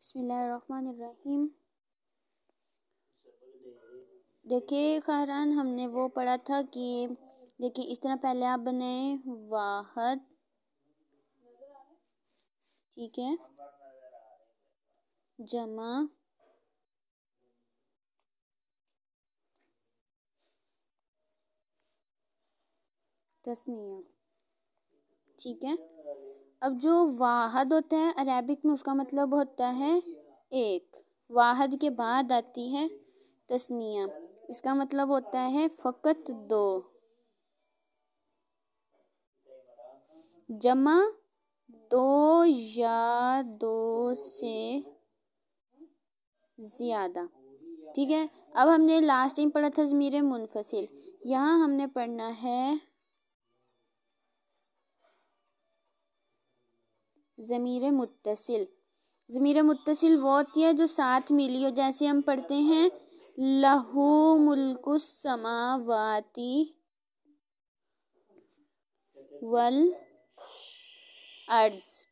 बिस्मिल्लाहिर्रहमानिर्रहीम। देखिए ख़ारान, हमने वो पढ़ा था कि देखिए इस तरह पहले आप बनाए वाहद, ठीक है, जमा, तस्निया, ठीक है। अब जो वाहद होता है अरेबिक में, उसका मतलब होता है एक। वाहद के बाद आती है तस्निया, इसका मतलब होता है फ़कत दो। जमा दो या दो से ज़्यादा, ठीक है। अब हमने लास्ट टाइम पढ़ा था ज़मीर मुनफसिल, यहाँ हमने पढ़ना है ज़मीर मुत्तसिल। ज़मीर मुत्तसिल वो होती है जो साथ मिली हो, जैसे हम पढ़ते हैं लहू मुल्कुस समावाती वल अर्ज़।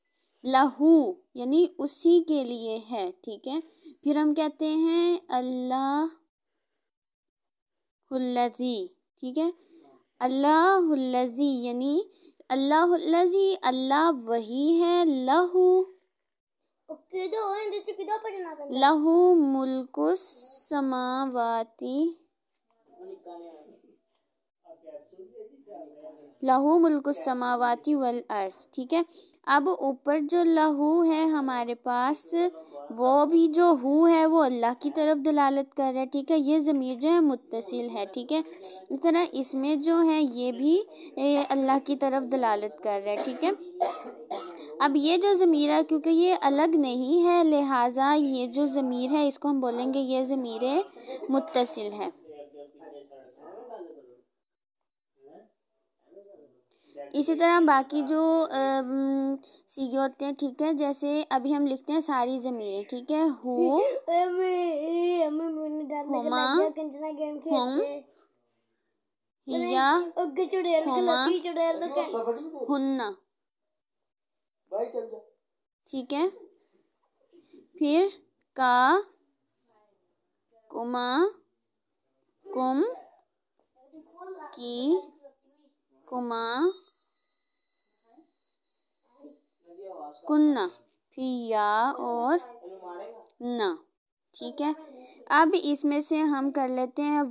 लहू यानी उसी के लिए है, ठीक है। फिर हम कहते हैं अल्लाहुल्लज़ी, ठीक है। अल्लाहुल्लज़ी यानी अल्लाहुल्लज़ी, अल्लाह वही है। लहू मुल्कुस समावाती लहू मुल्कुस समावाती वल अर्ज़, ठीक है। अब ऊपर जो लहू है हमारे पास, वो भी जो हु है वो अल्लाह की तरफ दलालत कर रहा है, ठीक है। ये ज़मीर जो है मुत्तसिल है, ठीक है। इस तरह इसमें जो है ये भी अल्लाह की तरफ दलालत कर रहा है, ठीक है। अब ये जो ज़मीर है, क्योंकि ये अलग नहीं है, लिहाजा ये जो ज़मीर है इसको हम बोलेंगे ये ज़मीर मुत्तसिल है। इसी तरह बाकी जो सीगे होते हैं, ठीक है। जैसे अभी हम लिखते हैं सारी ज़मीरें, ठीक है। हु, हुमा, हुम, हिया, हुमा, हुन्ना, ठीक है। फिर का, कुमा, कुम, की, कुमा, कुन्ना, फिर या और ना, ठीक है। अब इसमें से हम कर लेते हैं